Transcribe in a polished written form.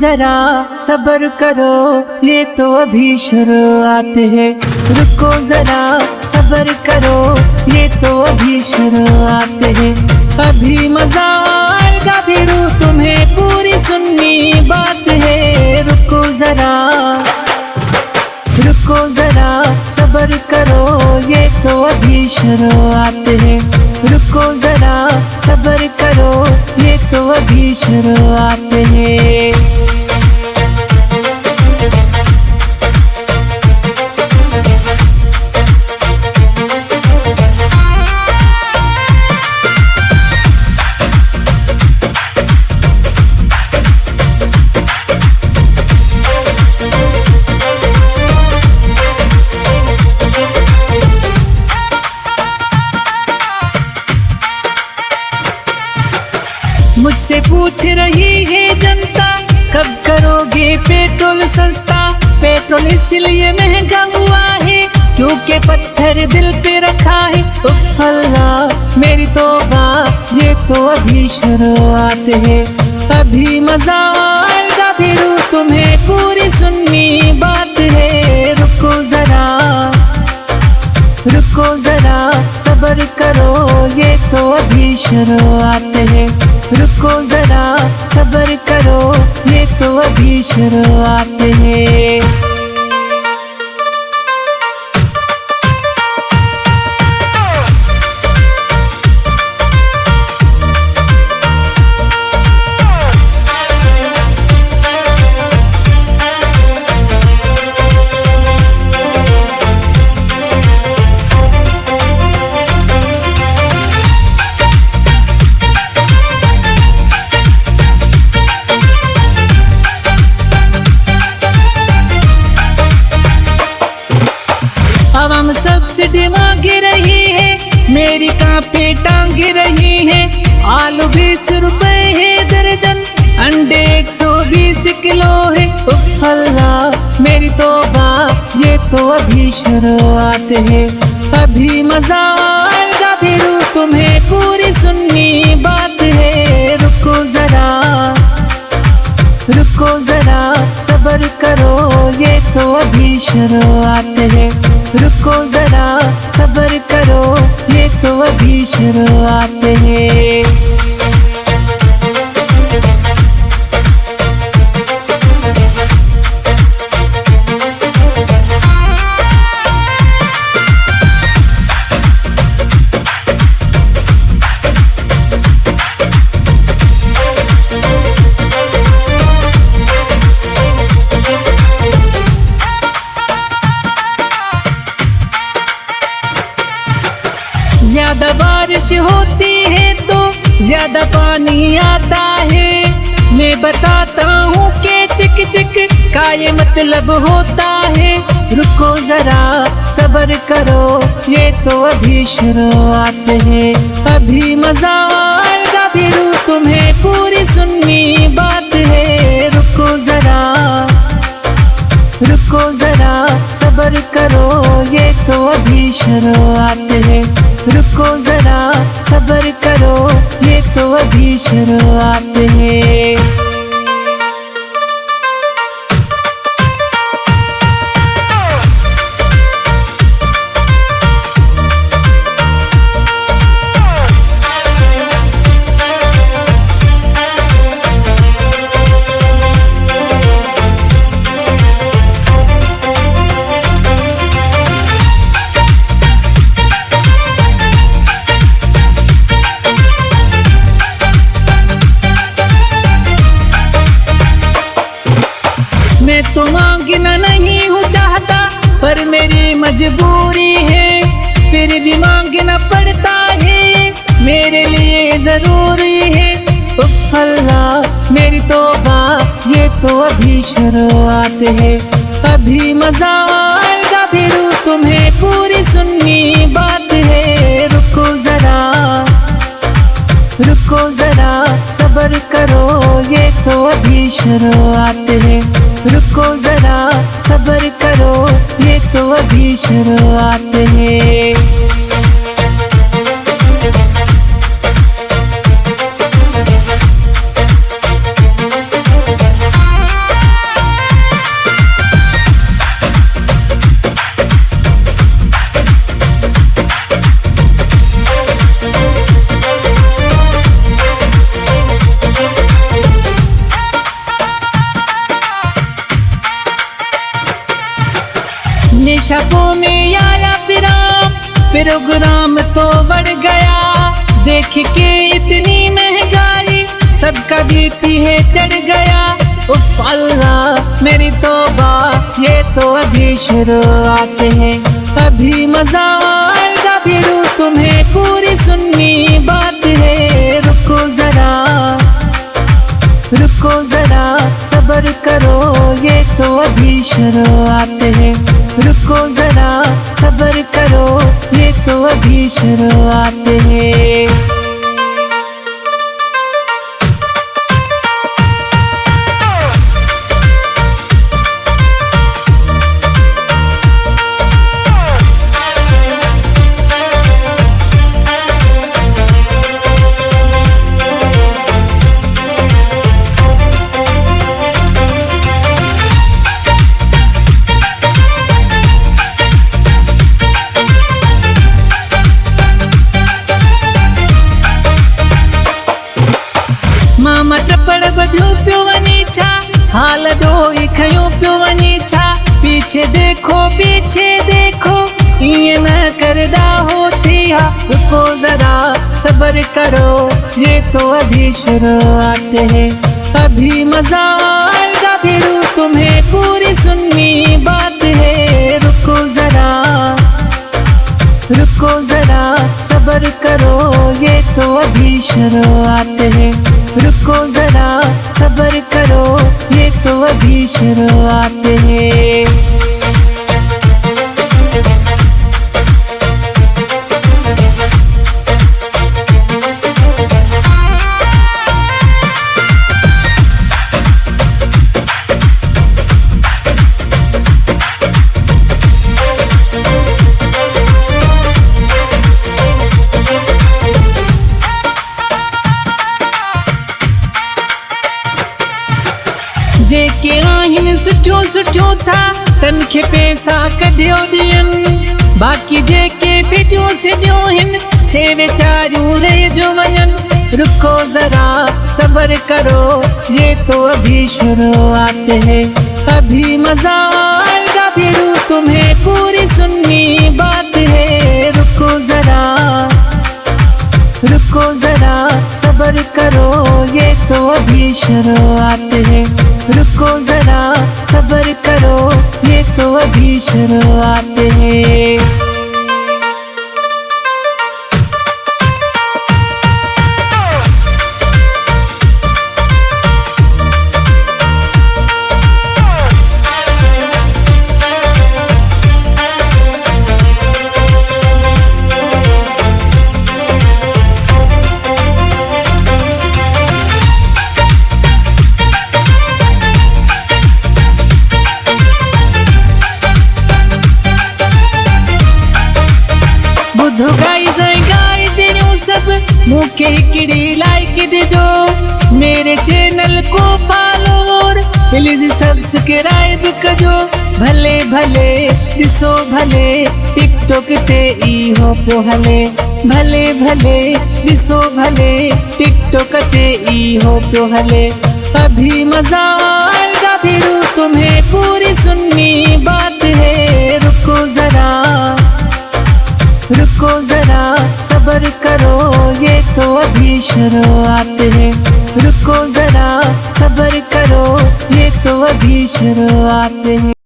जरा सब्र करो, ये तो अभी शुरुआत है। रुको जरा सब्र करो, ये तो अभी शुरुआत है। अभी मजा आएगा भिड़ू, तुम्हें पूरी सुननी बात है। रुको जरा सब्र करो, ये तो अभी शुरुआत है। रुको जरा सब्र करो, ये तो अभी शुरुआत है। मुझसे पूछ रही है जनता, कब करोगे पेट्रोल सस्ता। पेट्रोल इसलिए महंगा हुआ है क्योंकि पत्थर दिल पे रखा है। उफ अल्लाह मेरी तौबा, ये तो अभी शुरुआत है। अभी मजा आएगा भिड़ू, तुम्हें पूरी सुननी बात है। रुको जरा सब्र करो, ये तो अभी शुरुआत है। रुको जरा सब्र करो, ये तो अभी शुरुआत है। आवाम सब्सिडी मांग रही है, मेरी कांपे टांग रही है। आलू 20 रुपए है दर्जन, अंडे 120 किलो है। उफ अल्लाह मेरी तौबा, ये तो अभी शुरुआत है। अभी मजा आएगा भिड़ू, तुम्हें पूरी सुननी बात है। रुको जरा सब्र करो, ये तो अभी शुरुआत है। रुको जरा सब्र करो, ये तो अभी शुरुआत है। ज्यादा बारिश होती है तो ज्यादा पानी आता है। मैं बताता हूँ कि चिक चिक का ये मतलब होता है। रुको जरा सब्र करो, ये तो अभी शुरुआत है। अभी मजा आएगा भिड़ू, तुम्हें पूरी सुननी बात है। रुको जरा सब्र करो, ये तो अभी शुरुआत है। रुको जरा सब्र करो, ये तो अभी शुरुआत है। मैं तो मांगना नहीं हूँ चाहता, पर मेरी मजबूरी है। फिर भी मांगना पड़ता है, मेरे लिए जरूरी है। उफ अल्लाह मेरी तौबा, ये तो अभी शुरुआत है। अभी मजा आएगा भिड़ू, तुम्हें पूरी सुननी बात है। रुको जरा सब्र करो, ये तो अभी शुरुआत है। रुको जरा सब्र करो, ये तो अभी शुरुआत है। इश्कों में आया प्रोग्राम तो बढ़ गया। देख के इतनी महंगाई सबका बीपी है चढ़ गया। उफ अल्लाह मेरी तौबा, ये तो अभी शुरुआत है, अभी मजा आएगा भिड़ू तुम्हें पूरी सुननी बात है। रुको जरा सब्र करो, ये तो अभी शुरुआत है। रुको जरा सब्र करो, ये तो अभी शुरुआत है। मामा टपड़ बधियो पियो वनी छा, हाल डोई खयो पियो वनी छा। पीछे देखो ये न करदा होती हा। रुको जरा सब्र करो, ये तो अभी शुरुआत है, अभी मजा आएगा भिड़ू तुम्हें पूरी सुननी बात है। रुको जरा सब्र करो, ये तो अभी शुरुआत है। रुको जरा सब्र करो, ये तो अभी शुरुआत है। जेके आहिन सुठो था तनखे पैसा कढियो ॾियनि, बाक़ी जेके फिटियो सॼो हिन से वेचारियूं रहिजो वञनि। रुको जरा सब्र करो, ये तो अभी शुरुआत है, अभी मजा आएगा भिड़ू तुम्हें पूरी सुननी बात है। रुको जरा सब्र करो, ये तो अभी शुरुआत है। रुको जरा सब्र करो, ये तो अभी शुरुआत है। बुधो गाई दिनों सब मूंखे हिकिड़ी लाइक दिजो, मेरे चैनल को फॉलोवर प्लीज सब्सक्राइब कजो। भले ॾिसो भले टिकटॉक ते इहो पियो हले, भले ॾिसो भले टिकटॉक ते इहो पियो हले। अभी मजा आएगा भिड़ू तुम्हें पूरी सुननी बात है। रुको जरा सब्र करो, ये तो अभी शुरुआत है। रुको जरा सब्र करो, ये तो अभी शुरुआत है।